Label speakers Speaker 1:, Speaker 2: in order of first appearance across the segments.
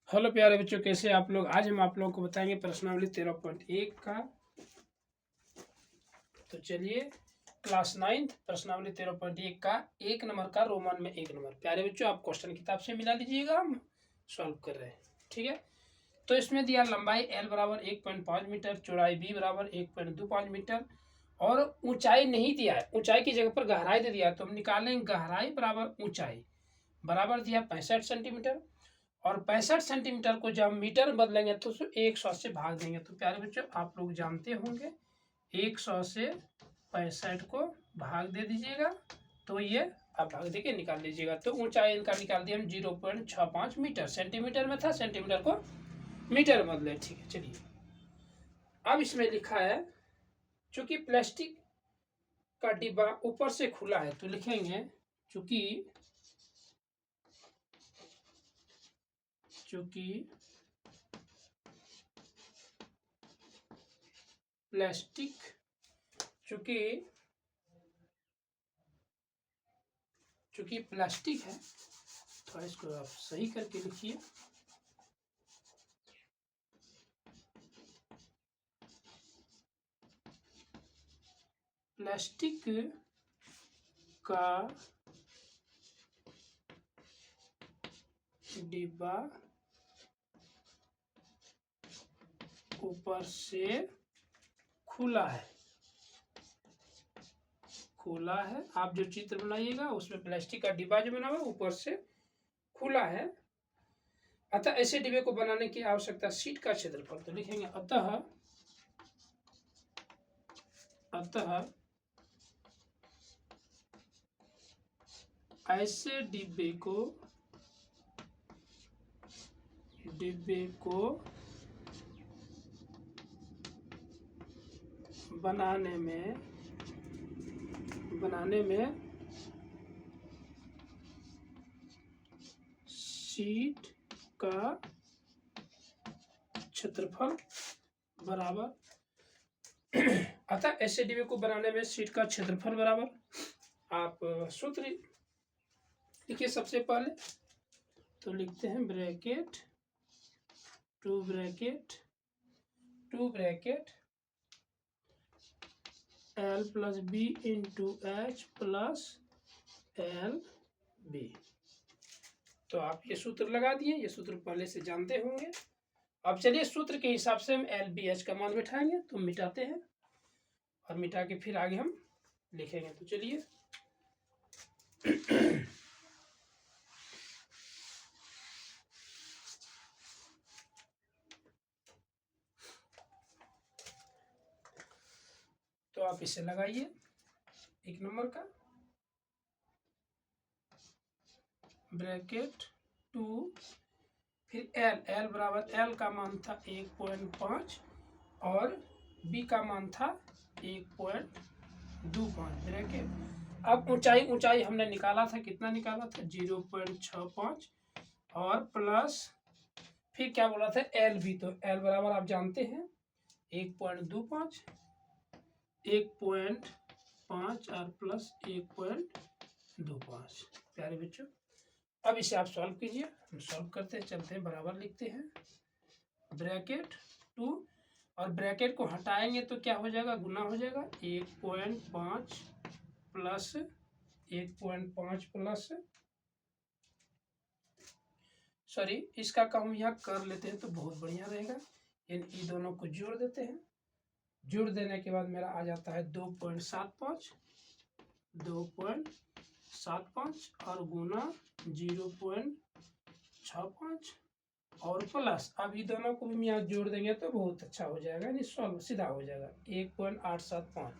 Speaker 1: Hello प्यारे बच्चों, कैसे आप लोग। आज हम आप लोगों को बताएंगे प्रश्नावली 13.1 का। तो चलिए, क्लास 9 प्रश्नावली 13.1 का 1 नंबर का रोमन में 1 नंबर। प्यारे बच्चों, आप क्वेश्चन किताब से मिला लीजिएगा, हम सॉल्व कर रहे हैं। ठीक है, तो इसमें दिया लंबाई L बराबर 1.5 मीटर, चौड़ाई B बराबर 1.25 मीटर और ऊंचाई नहीं दिया है। ऊंचाई की जगह पर गहराई दे दिया है, तो हम निकालेंगे गहराई बराबर ऊंचाई बराबर दिया 65 सेंटीमीटर। और 65 सेंटीमीटर को जब मीटर में बदलेंगे तो 100 से भाग देंगे। तो प्यारे बच्चों, आप लोग जानते होंगे 100 से 65 को भाग दे दीजिएगा, तो ये आप भाग दे के निकाल लीजिएगा। तो ऊंचाई इनका निकाल दिया हम 0.65 मीटर। सेंटीमीटर में था, सेंटीमीटर को मीटर में बदले। ठीक है, चलिए अब इसमें लिखा है चूंकि प्लास्टिक का डिब्बा ऊपर से खुला है, तो लिखेंगे चूंकि प्लास्टिक चूंकि प्लास्टिक है, थोड़ा इसको आप सही करके लिखिए। प्लास्टिक का डिब्बा ऊपर से खुला है। आप जो चित्र बनाइएगा उसमें प्लास्टिक का डिब्बा जो बना हुआ ऊपर से खुला है, अतः ऐसे डिब्बे को बनाने की आवश्यकता सीट का क्षेत्रफल। तो लिखेंगे अतः ऐसे डिब्बे को बनाने में सीट का क्षेत्रफल बराबर अतः ऐसे डिब्बे को बनाने में सीट का क्षेत्रफल बराबर, आप सूत्र लिखिए। सबसे पहले तो लिखते हैं bracket two bracket L plus B into H plus L B. तो आप ये सूत्र लगा दिए, ये सूत्र पहले से जानते होंगे। अब चलिए सूत्र के हिसाब से हम एल बी एच का मान बिठाएंगे। तो मिटाते हैं और मिटा के फिर आगे हम लिखेंगे। तो चलिए तो आप इसे लगाइए 1 नंबर का ब्रैकेट 2, फिर एल बराबर एल का मान था 1.5 और बी का मान था 1.25 ब्रैकेट। अब ऊंचाई हमने निकाला था, कितना निकाला था 0.65 और प्लस फिर क्या बोला था एल बी। तो एल बराबर आप जानते हैं 1.25 1.5 और प्लस 1.25। प्यारे बच्चों, अब इसे आप सॉल्व कीजिए। हम सॉल्व करते चलते हैं, बराबर लिखते हैं ब्रैकेट 2 और ब्रैकेट को हटाएंगे तो क्या हो जाएगा, गुना हो जाएगा 1.5 प्लस 1.5 प्लस सॉरी इसका काम यहाँ कर लेते हैं तो बहुत बढ़िया रहेगा। इन दोनों को जोड़ देते हैं। जोड़ देने के बाद मेरा आ जाता है 2.75 और गुना 0.65 और प्लस अब ये दोनों को भी यहाँ जोड़ देंगे तो बहुत अच्छा हो जाएगा, यानी सॉल्व सीधा हो जाएगा 1.875।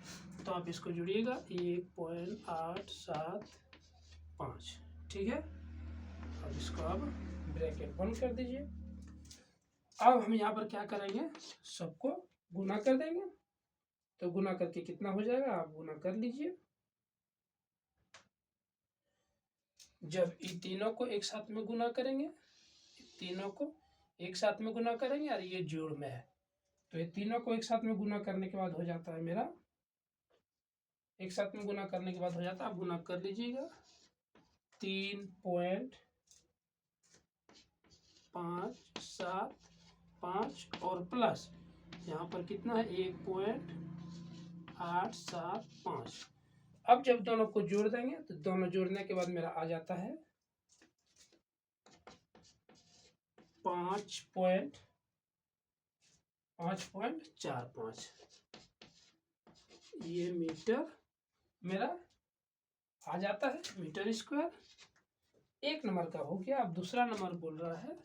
Speaker 1: तो आप इसको जोड़िएगा 1.875। ठीक है, अब इसको अब ब्रैकेट बंद कर दीजिए। अब हम यहाँ पर क्या करेंगे, सबको गुना कर देंगे। तो गुना करके कितना हो जाएगा आप गुना कर लीजिए। जब इन तीनों को एक साथ में गुना करेंगे, तीनों को एक साथ में गुना करेंगे और ये जोड़ में है, तो ये तीनों को एक साथ में गुना करने के बाद हो जाता है मेरा, एक साथ में गुना करने के बाद हो जाता है, आप गुना कर लीजिएगा 3.5 875 और प्लस यहाँ पर कितना है 1.875। अब जब दोनों को जोड़ देंगे तो दोनों जोड़ने के बाद मेरा आ जाता है 5.45। ये मीटर मेरा आ जाता है मीटर स्क्वायर। एक नंबर का हो गया। अब दूसरा नंबर बोल रहा है,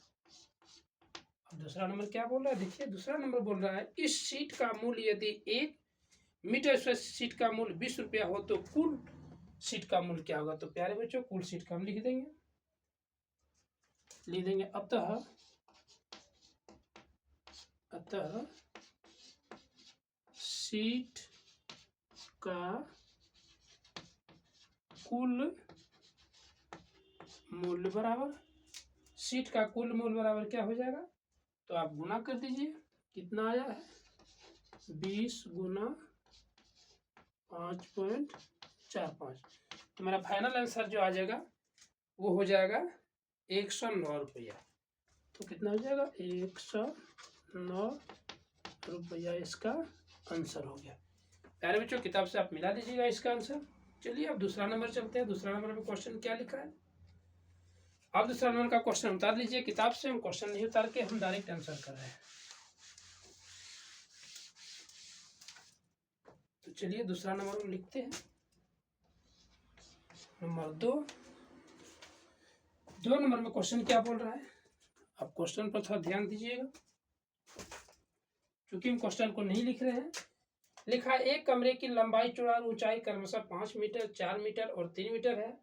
Speaker 1: अब दूसरा नंबर क्या बोल रहा है, देखिए दूसरा नंबर बोल रहा है इस सीट का मूल्य यदि 1 मीटर स्क्वायर सीट का मूल्य 20 रुपया हो तो कुल सीट का मूल्य क्या होगा। तो प्यारे बच्चों कुल सीट का हम लिख देंगे अतः सीट का कुल मूल्य बराबर, सीट का कुल मूल्य बराबर क्या हो जाएगा, तो आप गुना कर दीजिए। कितना आया है 20 गुना 5.45। तो मेरा फाइनल आंसर जो आ जाएगा वो हो जाएगा 109 रुपया। तो कितना हो जाएगा 109 रुपया इसका आंसर हो गया। प्यारे बच्चों किताब से आप मिला दीजिएगा इसका आंसर। चलिए अब दूसरा नंबर चलते हैं। दूसरा नंबर में क्वेश्चन क्या लिखा है, आप दूसरा नंबर का क्वेश्चन उतार लीजिए किताब से। हम क्वेश्चन नहीं उतार के हम डायरेक्ट आंसर कर रहे हैं। तो चलिए दूसरा नंबर में लिखते हैं। नंबर 2 नंबर में क्वेश्चन क्या बोल रहा है, आप क्वेश्चन पर थोड़ा ध्यान दीजिएगा क्योंकि हम क्वेश्चन को नहीं लिख रहे हैं। लिखा है एक कमरे की लंबाई चौड़ाई और ऊंचाई क्रमशः 5 मीटर 4 मीटर और 3 मीटर है।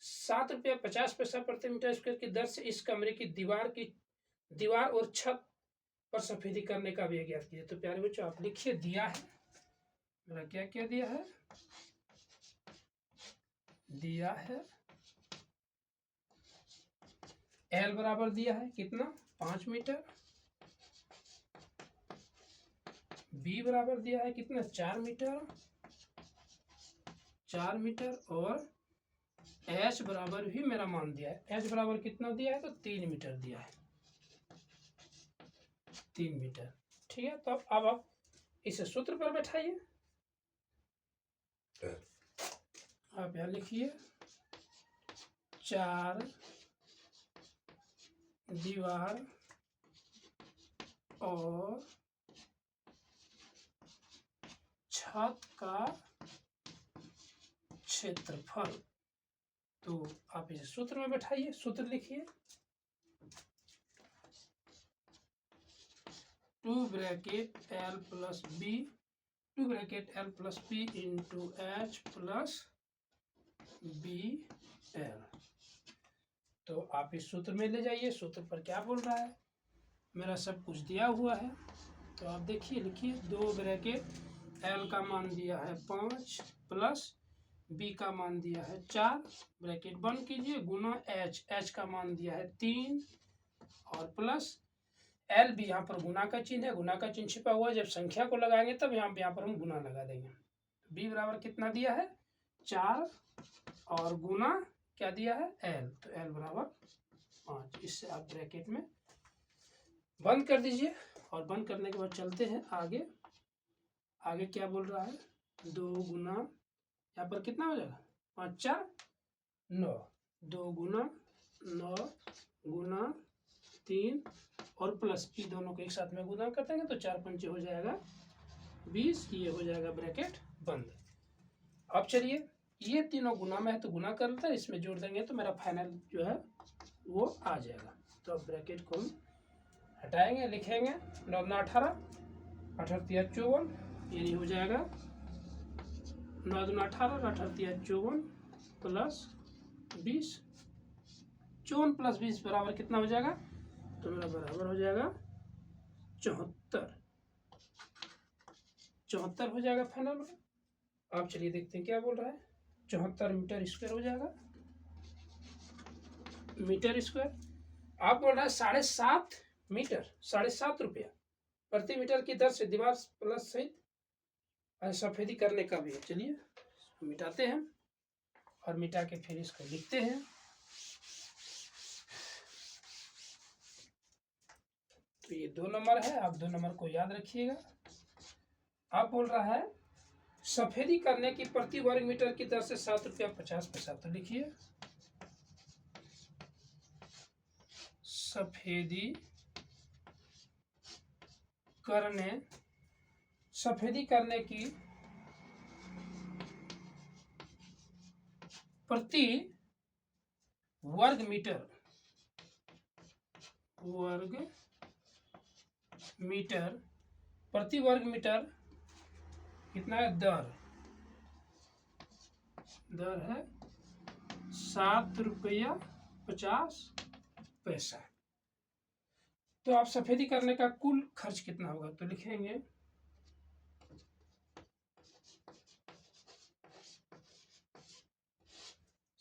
Speaker 1: 7 रुपया 50 पैसा प्रति मीटर स्क्वायर की दर से इस कमरे की दीवार और छत पर सफेदी करने का भी ज्ञात कीजिए। तो प्यारे बच्चों आप लिखिए, दिया है मेरा क्या क्या दिया है, दिया है एल बराबर दिया है कितना 5 मीटर, बी बराबर दिया है कितना 4 मीटर और एच बराबर भी मेरा मान दिया है। एच बराबर कितना दिया है तो 3 मीटर दिया है, 3 मीटर। ठीक है, तो अब आप इसे सूत्र पर बैठाइए। आप यहाँ लिखिए 4 दीवार और छत का क्षेत्रफल। तो आप इसे सूत्र में बैठाइए। सूत्र लिखिए 2 bracket L plus B, 2 bracket L plus B into H plus B L. तो आप इस सूत्र में ले जाइए। सूत्र पर क्या बोल रहा है, मेरा सब कुछ दिया हुआ है। तो आप देखिए लिखिए 2 ब्रैकेट L का मान दिया है 5 प्लस B का मान दिया है 4, ब्रैकेट बंद कीजिए, गुना H का मान दिया है 3 और प्लस L भी यहाँ पर गुना का चिन्ह है, गुना का चिन्ह छिपा हुआ है। जब संख्या को लगाएंगे तब यहाँ पर हम गुना लगा देंगे। B बराबर कितना दिया है 4 और गुना क्या दिया है L, तो L बराबर 5। इससे आप ब्रैकेट में बंद कर दीजिए और बंद करने के बाद चलते हैं आगे। आगे क्या बोल रहा है 2 गुना यहाँ पर कितना हो जाएगा 5 4 9, 2 गुना 9 गुना 3 और प्लस की दोनों को एक साथ में गुना कर देंगे तो 4 पंचे हो जाएगा 20। ये हो जाएगा ब्रैकेट बंद। अब चलिए ये तीनों गुना में है तो गुना कर लेते हैं, इसमें जोड़ देंगे तो मेरा फाइनल जो है वो आ जाएगा। तो अब ब्रैकेट को हम हटाएंगे, लिखेंगे 9 9 18 18 3 54, यानी हो जाएगा 9 2 18 18 3 54 प्लस 20, 54 प्लस 20 बराबर कितना हो जाएगा, तो मेरा बराबर हो जाएगा 74 हो जाएगा फाइनल में। आप चलिए देखते हैं क्या बोल रहा है। 74 मीटर स्क्वायर हो जाएगा, मीटर स्क्वायर। आप बोल रहा है 7.5 मीटर 7.5 रुपया प्रति मीटर की दर से दीवार प्लस सहित सफेदी करने का भी है। चलिए मिटाते हैं और मिटा के फिर इसको लिखते हैं। तो ये 2 नंबर है, आप 2 नंबर को याद रखिएगा। आप बोल रहा है सफेदी करने की प्रति वर्ग मीटर की दर से 7 रुपया 50 पैसा। तो लिखिए सफेदी करने की प्रति वर्ग मीटर प्रति वर्ग मीटर कितना है? दर है 7 रुपया 50 पैसा। तो आप सफेदी करने का कुल खर्च कितना होगा? तो लिखेंगे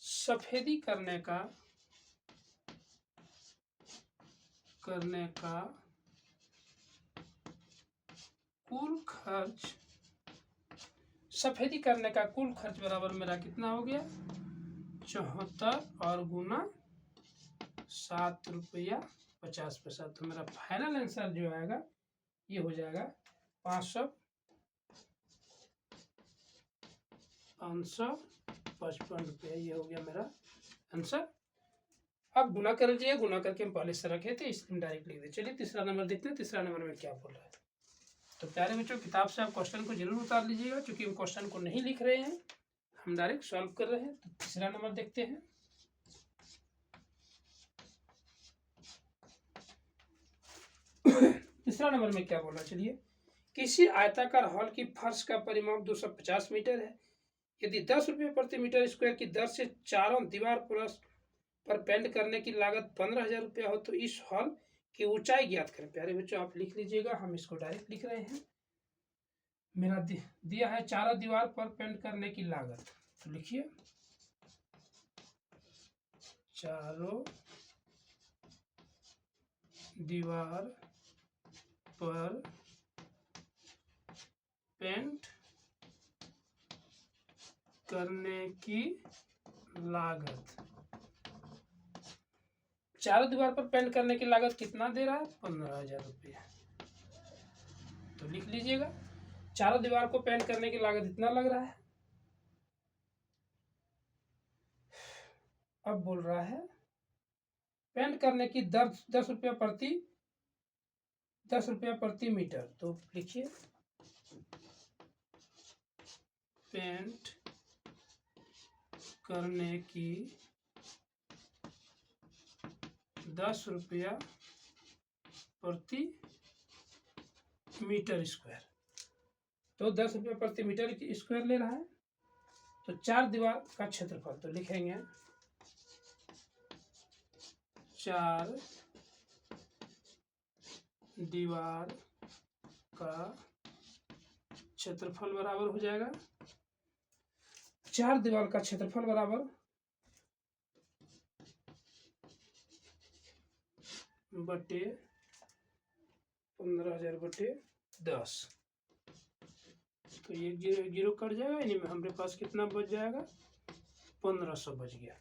Speaker 1: सफेदी करने का कुल खर्च, सफेदी करने का कुल खर्च बराबर मेरा कितना हो गया? 74 और गुना 7 रुपया 50 पैसा। तो मेरा फाइनल आंसर जो आएगा ये हो जाएगा 555 रुपये। ये हो गया मेरा आंसर। अब गुना कर लीजिए, गुना करके हम पहले से रखे थे इसलिए डायरेक्ट लिख दे। चलिए तीसरा नंबर देखते हैं, तीसरा नंबर में क्या बोल रहा है। तो प्यारे बच्चों किताब से आप क्वेश्चन को जरूर उतार लीजिएगा, क्योंकि हम क्वेश्चन को नहीं लिख रहे हैं, हम डायरेक्ट सॉल्व कर रहे हैं। तो तीसरा नंबर देखते हैं। तीसरा नंबर में क्या बोला, चलिए। किसी आयताकार हॉल की फर्श का परिमाप 250 मीटर है। यदि 10 रुपये प्रति मीटर स्क्वायर की दर से चारों दीवार पर पेंट करने की लागत 15,000 रुपया हो तो इस हॉल की ऊंचाई ज्ञात करें। प्यारे बच्चों आप लिख लीजिएगा, हम इसको डायरेक्ट लिख रहे हैं। मेरा दिया है चारों दीवार पर पेंट करने की लागत। तो लिखिए चारों दीवार पर पेंट करने की लागत, चारों दीवार पर पेंट करने की लागत कितना दे रहा है? 15,000 रुपया। तो लिख लीजिएगा चारों दीवार को पेंट करने की लागत इतना लग रहा है। अब बोल रहा है पेंट करने की दर 10 रुपया प्रति मीटर। तो लिखिए पेंट करने की 10 रुपया प्रति मीटर स्क्वायर। तो 10 रुपया प्रति मीटर स्क्वायर ले रहा है। तो 4 दीवार का क्षेत्रफल। तो लिखेंगे 4 दीवार का क्षेत्रफल बराबर हो जाएगा, 4 दीवार का क्षेत्रफल बराबर बटे 15,000 बटे 10। तो ये 0 कट जाएगा, यानी हमारे पास कितना बच जाएगा? 1500 बच गया।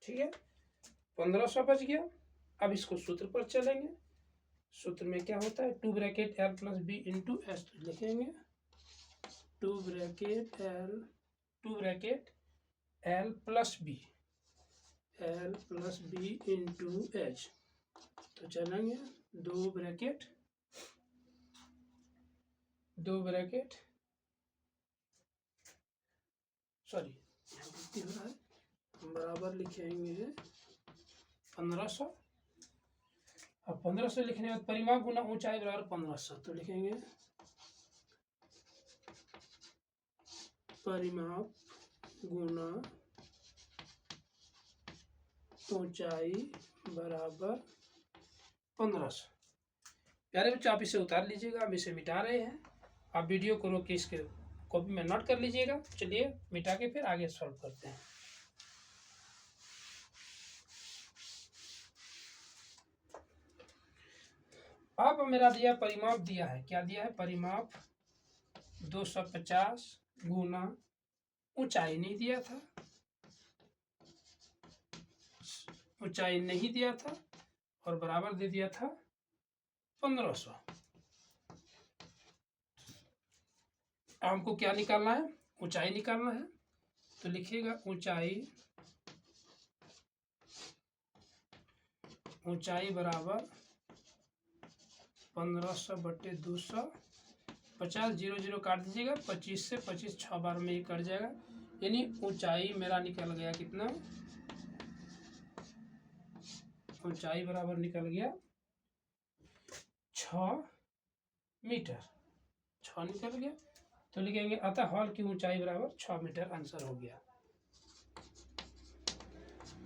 Speaker 1: ठीक है, 1500 बच गया। अब इसको सूत्र पर चलेंगे। सूत्र में क्या होता है? 2 bracket L plus B into H. लिखेंगे 2 bracket L plus B into H. तो चलेंगे 2 ब्रैकेट सॉरी हो रहा है, बराबर लिखेंगे 1500। अब 1500 लिखने के बाद परिमाप गुना ऊंचाई बराबर 1500। तो लिखेंगे परिमाप गुना ऊंचाई बराबर 1500। प्यारे बच्चों आप इसे उतार लीजिएगा, हम इसे मिटा रहे हैं। आप वीडियो को रोक के इसके कॉपी में नोट कर लीजिएगा। चलिए मिटा के फिर आगे सॉल्व करते हैं। अब मेरा परिमाप दिया है, क्या दिया है? परिमाप 250 गुना ऊंचाई नहीं दिया था, ऊंचाई नहीं दिया था, और बराबर दे दिया था 1500। हमको क्या निकालना है, ऊंचाई निकालना है, तो लिखिएगा ऊंचाई बराबर 1500 बटे 200, 50 0 0 काट दीजिएगा, 25 से 25 6 बार में ये कट जाएगा, यानी ऊंचाई मेरा निकल गया कितना, ऊंचाई बराबर निकल गया 6 मीटर, 6 निकल गया। तो लिखेंगे अतः हॉल की ऊंचाई बराबर 6 मीटर, आंसर हो गया।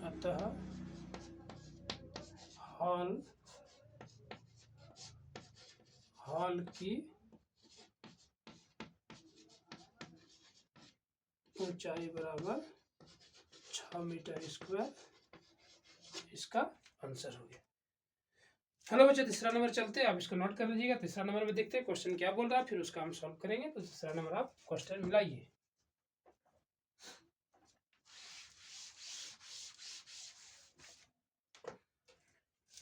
Speaker 1: अतः हॉल की ऊंचाई बराबर 6 मीटर स्क्वायर, इसका आंसर हो गया। हेलो बच्चे, तीसरा नंबर चलते हैं, आप इसको नोट कर लीजिएगा। तीसरा नंबर में देखते हैं क्वेश्चन क्या बोल रहा है, फिर उसका हम सॉल्व करेंगे। तो तीसरा नंबर आप क्वेश्चन मिलाइए।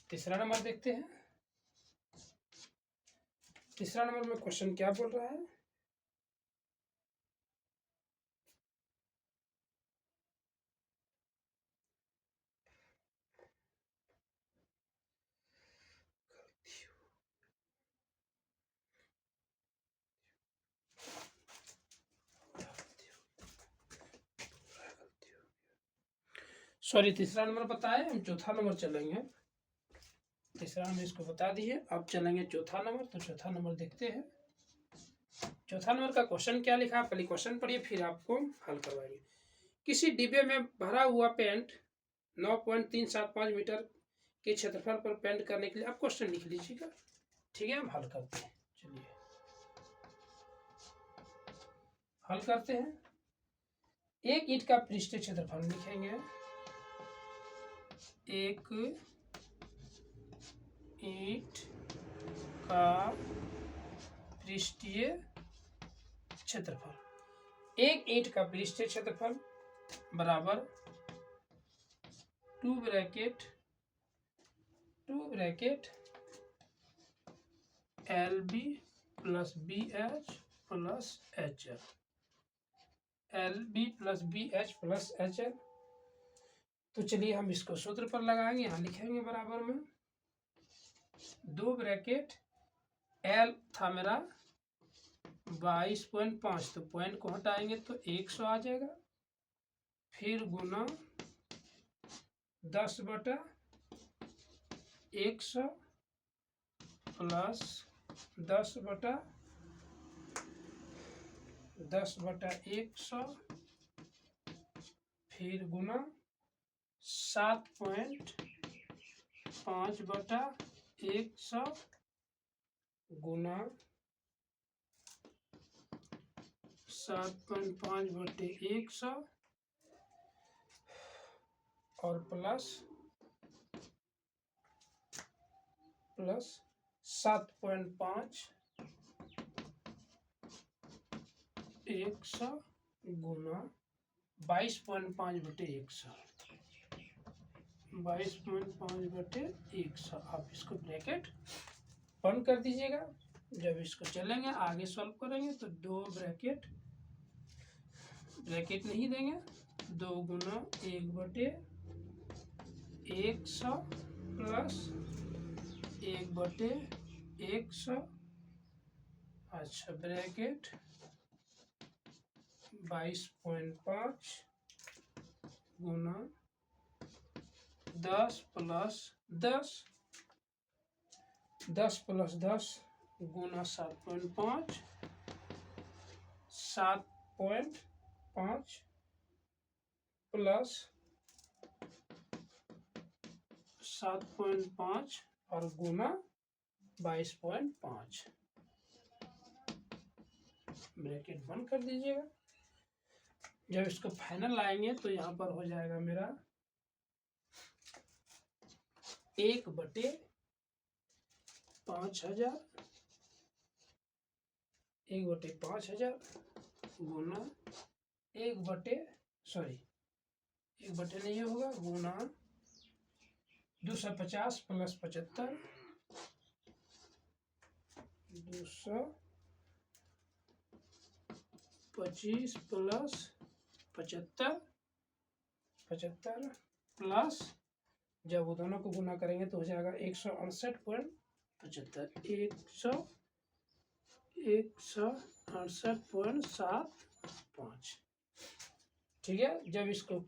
Speaker 1: तीसरा नंबर देखते हैं। तीसरा नंबर में क्वेश्चन क्या बोल रहा है, सॉरी तीसरा नंबर पता है, हम चौथा नंबर चलेंगे। तीसरा नंबर इसको बता दिए, अब चलेंगे चौथा नंबर। तो चौथा नंबर देखते हैं। चौथा नंबर का क्वेश्चन क्या लिखा, पहले क्वेश्चन पढ़िए फिर आपको हल करवाएंगे। किसी डिब्बे में भरा हुआ पेंट 9.375 मीटर के क्षेत्रफल पर पेंट करने के लिए आप क्वेश्चन लिख लीजिएगा। ठीक है, हम हल करते हैं। चलिए हल करते हैं। एक ईंट का पृष्ठीय क्षेत्रफल लिखेंगे, एक ईंट का पृष्ठीय क्षेत्रफल, एक ईंट का पृष्ठीय क्षेत्रफल बराबर 2 bracket LB plus BH plus HL, LB plus BH plus HL। तो चलिए हम इसको सूत्र पर लगाएंगे, यहाँ लिखेंगे बराबर में 2 ब्रैकेट L था मेरा 22.5, तो पॉइंट को हटाएंगे तो 100 आ जाएगा, फिर गुना 10 बटा 100 प्लस 10 बटा 100, फिर गुना 7.5 बटा 100 गुना 7.5 बटे 100 और प्लस 7.5 100 गुना 22.5 बटे 100, 22.5 बटे 100। आप इसको ब्रैकेट बंद कर दीजिएगा। जब इसको चलेंगे आगे सॉल्व करेंगे तो 2 ब्रैकेट नहीं देंगे, 2 गुना 1 बटे 100 प्लस 1 बटे 100, अच्छा ब्रैकेट 22.5 गुना 10 प्लस 10 प्लस 10 गुना 7.5 प्लस 7.5 और गुना 22.5, ब्रैकेट बंद कर दीजिएगा। जब इसको फाइनल लाएंगे तो यहाँ पर हो जाएगा मेरा 1 बटे 5000 गुना 1 बटे नहीं होगा, गुना 250 प्लस 75 225 प्लस 75 प्लस, जब वो दोनों को गुना करेंगे तो हो जाएगा 168.75, 168.75। ठीक है, जब इसको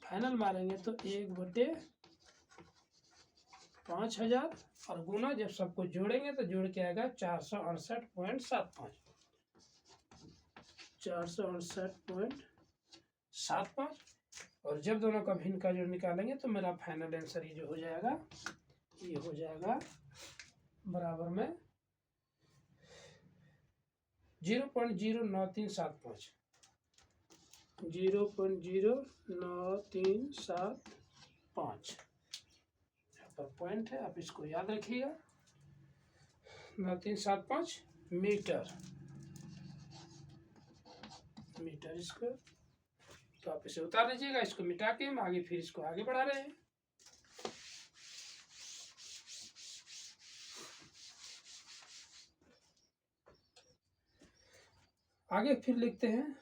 Speaker 1: फाइनल मारेंगे तो 1/5000 और गुना जब सबको जोड़ेंगे तो जोड़ के आएगा 468.75, 468.75। और जब दोनों का भिन्न का जोड़ निकालेंगे तो मेरा फाइनल आंसर ये जो हो जाएगा, ये हो जाएगा बराबर में 0.09375, 0.09375 यहाँ पर पॉइंट है, आप इसको याद रखिएगा। 9375 मीटर स्क्वायर। तो आप इसे उतार लीजिएगा, इसको मिटा के हम आगे फिर इसको आगे बढ़ा रहे हैं। आगे फिर लिखते हैं,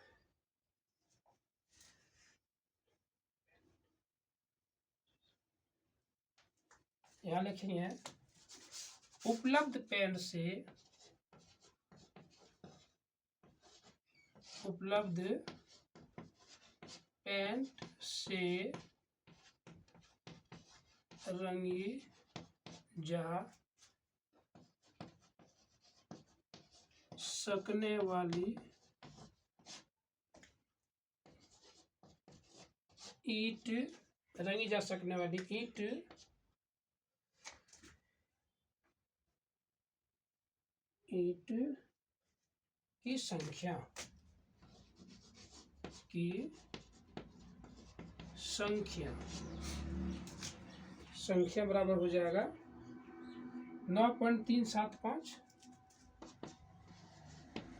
Speaker 1: यहाँ लिखेंगे उपलब्ध पेंट से रंगी जा सकने वाली ईंट, रंगी जा सकने वाली ईंट की संख्या बराबर हो जाएगा 9.375,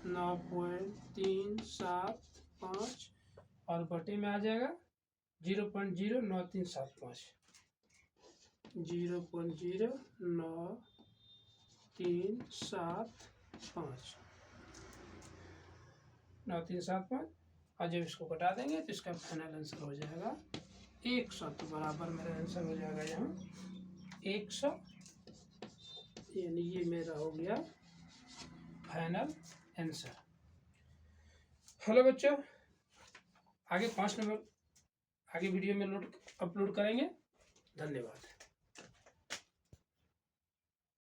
Speaker 1: 9.375 और बटे में आ जाएगा 0.09375, 0.09375 और जब इसको घटा देंगे तो इसका फाइनल आंसर हो जाएगा 100। तो बराबर मेरा आंसर हो जाएगा यहाँ 100, यानी ये मेरा हो गया फाइनल आंसर। हेलो बच्चों, आगे 5 नंबर आगे वीडियो में अपलोड करेंगे। धन्यवाद।